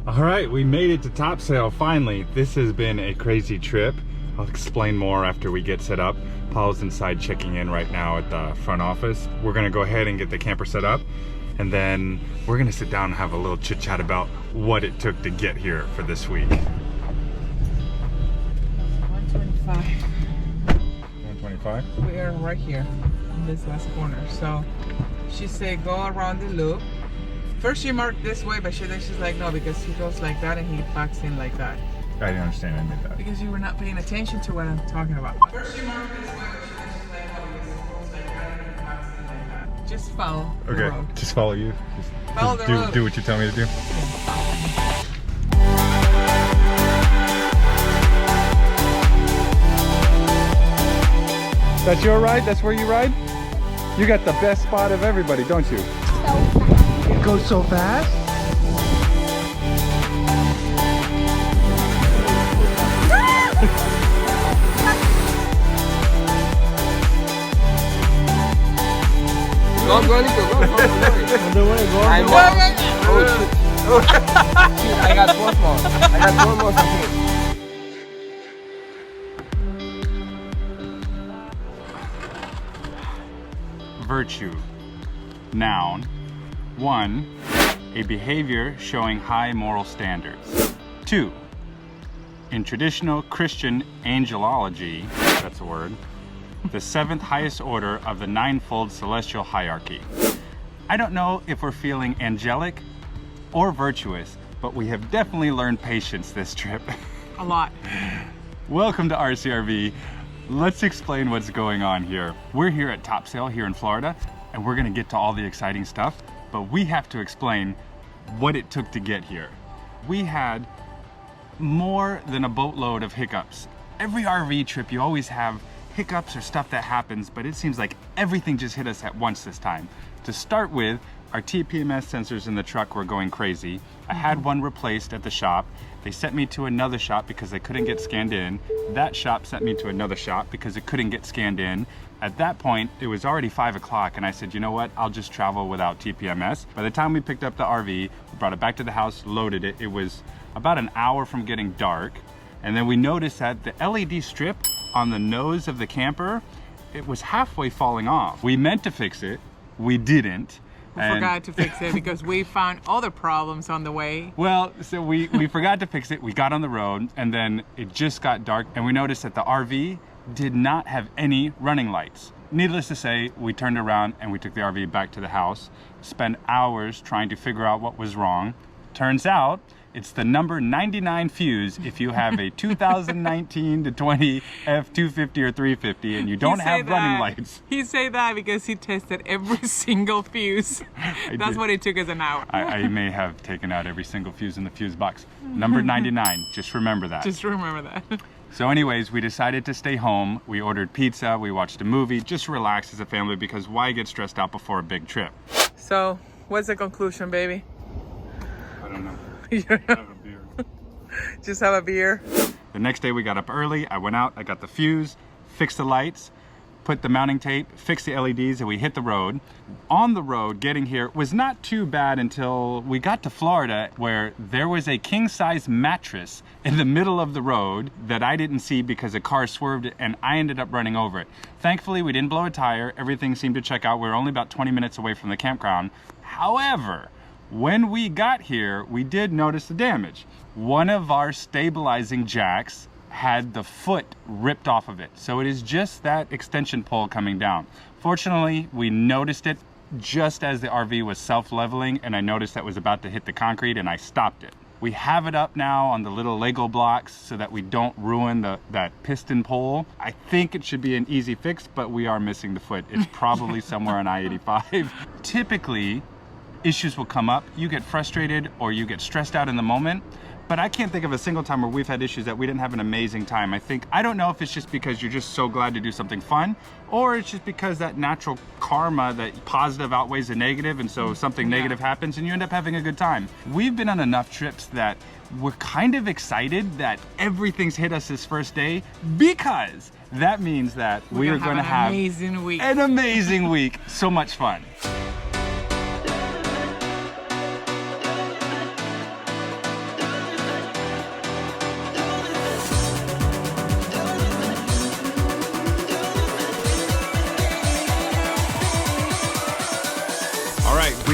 All right, we made it to Topsail finally. This has been a crazy trip. I'll explain more after we get set up. Paul's inside checking in right now at the front office. We're gonna go ahead and get the camper set up, and then we're gonna sit down and have a little chit chat about what it took to get here for this week. 125. 125? We are right here in this last corner. So she said go around the loop. First she marked this way, but she's like, no, because he goes like that and he backs in like that. I didn't understand any of that. Because you were not paying attention to what I'm talking about. First she marked this way, but she's like, no, because he goes like that and he backs in like that. Just follow the Okay, road. just follow you. Follow the road. Do what you tell me to do. That's your ride? That's where you ride? You got the best spot of everybody, don't you? It goes so fast? Go, Nico, go. I got one more. From here. Virtue. Noun. 1. A behavior showing high moral standards. 2. In traditional Christian angelology, that's a word, the 7th highest order of the ninefold celestial hierarchy. I don't know if we're feeling angelic or virtuous, but we have definitely learned patience this trip. A lot. Welcome to RCRV. Let's explain what's going on here. We're here at Topsail here in Florida, and we're gonna get to all the exciting stuff, but we have to explain what it took to get here. We had more than a boatload of hiccups. Every RV trip, you always have hiccups or stuff that happens, but it seems like everything just hit us at once this time. To start with, our TPMS sensors in the truck were going crazy. I had one replaced at the shop. They sent me to another shop because they couldn't get scanned in. That shop sent me to another shop because it couldn't get scanned in. At that point, it was already 5 o'clock, and I said, you know what, I'll just travel without TPMS. By the time we picked up the RV, we brought it back to the house, loaded it. It was about an hour from getting dark. And then we noticed that the LED strip on the nose of the camper, it was halfway falling off. We meant to fix it, we didn't. We forgot to fix it because we found other problems on the way. Well, so we forgot to fix it. We got on the road, and then it just got dark, and we noticed that the RV did not have any running lights. Needless to say, we turned around and we took the RV back to the house, spent hours trying to figure out what was wrong. Turns out, it's the number 99 fuse if you have a 2019 to 20 F250 or 350 and you don't have running lights. He said that because he tested every single fuse. That's what it took us an hour. I may have taken out every single fuse in the fuse box. Number 99, just remember that. Just remember that. So anyways, we decided to stay home. We ordered pizza, we watched a movie, just relax as a family because why get stressed out before a big trip? So, what's the conclusion, baby? I don't know. Have a beer. Just have a beer. The next day we got up early, I went out, I got the fuse, fixed the lights, put the mounting tape, fixed the LEDs, and we hit the road. On the road, getting here was not too bad until we got to Florida, where there was a king-size mattress in the middle of the road that I didn't see because a car swerved and I ended up running over it. Thankfully, we didn't blow a tire. Everything seemed to check out. We were only about 20 minutes away from the campground. However, when we got here, we did notice the damage. One of our stabilizing jacks had the foot ripped off of it. So it is just that extension pole coming down. Fortunately, we noticed it just as the RV was self-leveling, and I noticed that was about to hit the concrete and I stopped it. We have it up now on the little Lego blocks so that we don't ruin that piston pole. I think it should be an easy fix, but we are missing the foot. It's probably somewhere on I-85. Typically, issues will come up, you get frustrated or you get stressed out in the moment, but I can't think of a single time where we've had issues that we didn't have an amazing time. I don't know if it's just because you're just so glad to do something fun, or it's just because that natural karma, that positive outweighs the negative, and so something negative happens and you end up having a good time. We've been on enough trips that we're kind of excited that everything's hit us this first day, because that means that we are going to have an amazing week. So much fun.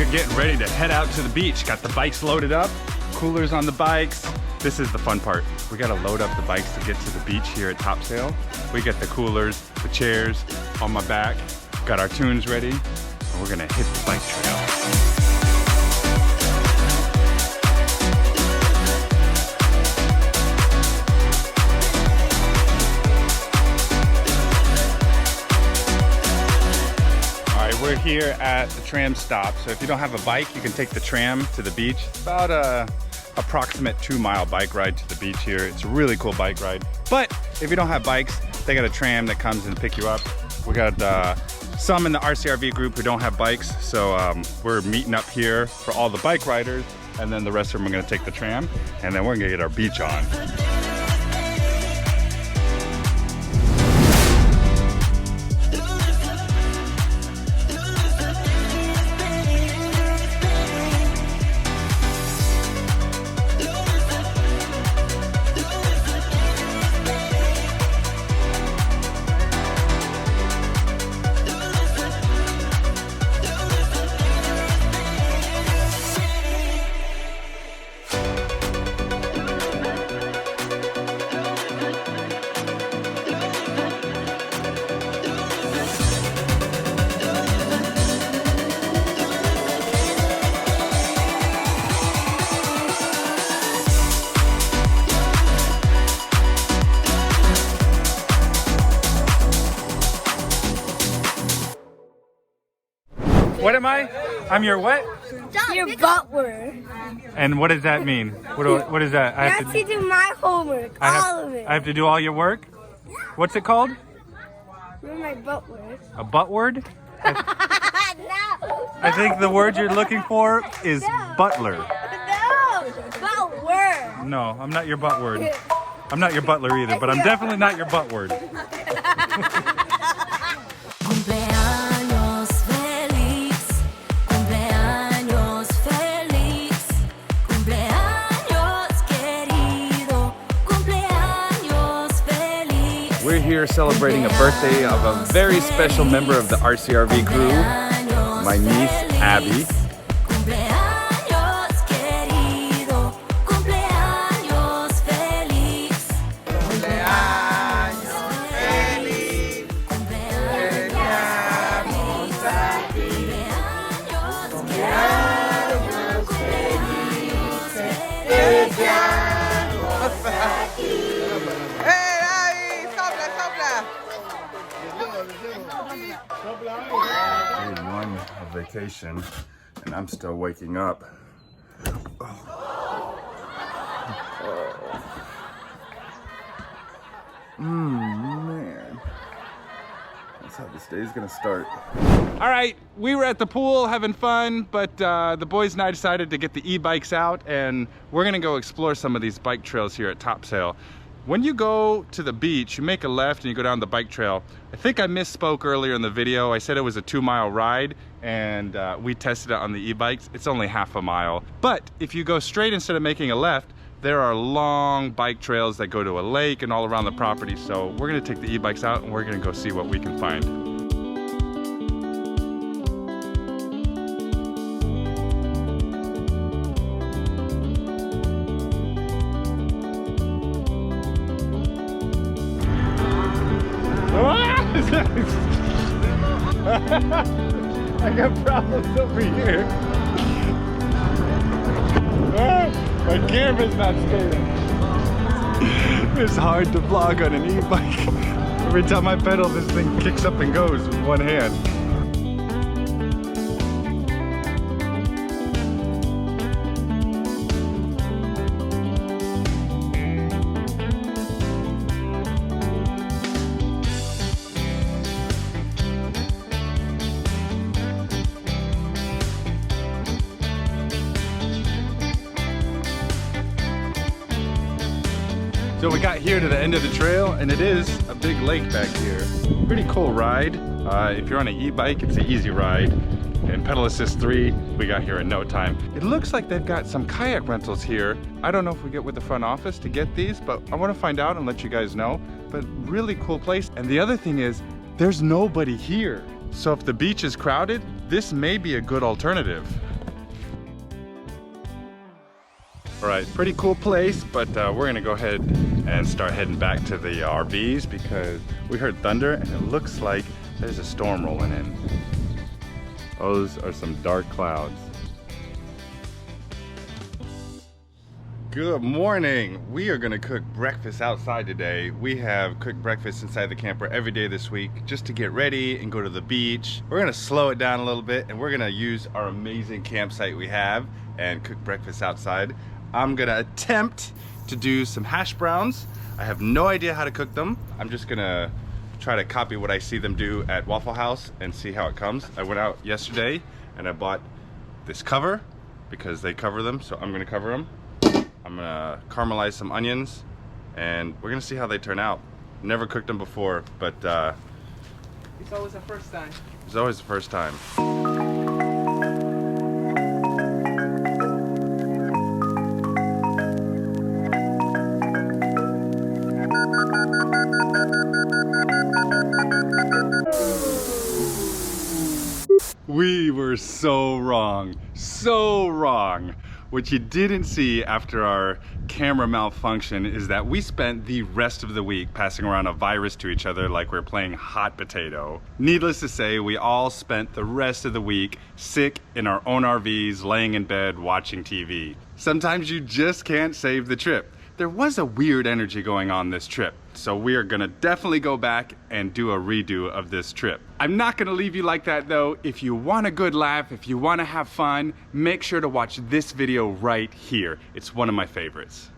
are getting ready to head out to the beach. Got the bikes loaded up, coolers on the bikes. This is the fun part. We gotta load up the bikes to get to the beach here at Topsail. We got the coolers, the chairs on my back. Got our tunes ready, and we're gonna hit the bike trail. We're here at the tram stop, so if you don't have a bike, you can take the tram to the beach. It's about a approximate 2-mile bike ride to the beach here. It's a really cool bike ride. But if you don't have bikes, they got a tram that comes and pick you up. We got some in the RCRV group who don't have bikes, so we're meeting up here for all the bike riders, and then the rest of them are gonna take the tram, and then we're gonna get our beach on. What am I? I'm your what? Your butler. And what does that mean? What is that? I have to do my homework, all of it. I have to do all your work? What's it called? You're my butler. A butt word? No. I think the word you're looking for is butler. No, butler. No, I'm not your butt word. I'm not your butler either, but I'm definitely not your butt word. We're here celebrating a birthday of a very special member of the RCRV crew, my niece, Abby. Day 1 of vacation, and I'm still waking up. Man. That's how this day's gonna start. All right, we were at the pool having fun, but the boys and I decided to get the e-bikes out, and we're gonna go explore some of these bike trails here at Topsail. When you go to the beach, you make a left and you go down the bike trail. I think I misspoke earlier in the video. I said it was a 2-mile ride, and we tested it on the e-bikes. It's only half a mile. But if you go straight instead of making a left, there are long bike trails that go to a lake and all around the property. So we're gonna take the e-bikes out and we're gonna go see what we can find. I got problems over here. My camera's not stable. It's hard to vlog on an e-bike. Every time I pedal, this thing kicks up and goes with one hand. So we got here to the end of the trail, and it is a big lake back here. Pretty cool ride. If you're on an e-bike, it's an easy ride. And pedal assist 3, we got here in no time. It looks like they've got some kayak rentals here. I don't know if we get with the front office to get these, but I want to find out and let you guys know. But really cool place. And the other thing is, there's nobody here. So if the beach is crowded, this may be a good alternative. All right, pretty cool place, but we're gonna go ahead and start heading back to the RVs because we heard thunder and it looks like there's a storm rolling in. Those are some dark clouds. Good morning. We are gonna cook breakfast outside today. We have cooked breakfast inside the camper every day this week just to get ready and go to the beach. We're gonna slow it down a little bit and we're gonna use our amazing campsite we have and cook breakfast outside. I'm gonna attempt to do some hash browns. I have no idea how to cook them. I'm just gonna try to copy what I see them do at Waffle House and see how it comes. I went out yesterday and I bought this cover because they cover them, so I'm gonna cover them. I'm gonna caramelize some onions and we're gonna see how they turn out. Never cooked them before, but It's always the first time. it's always the first time. We were so wrong, so wrong. What you didn't see after our camera malfunction is that we spent the rest of the week passing around a virus to each other like we're playing hot potato. Needless to say, we all spent the rest of the week sick in our own RVs, laying in bed, watching TV. Sometimes you just can't save the trip. There was a weird energy going on this trip, so we are gonna definitely go back and do a redo of this trip. I'm not gonna leave you like that though. If you want a good laugh, if you wanna have fun, make sure to watch this video right here. It's one of my favorites.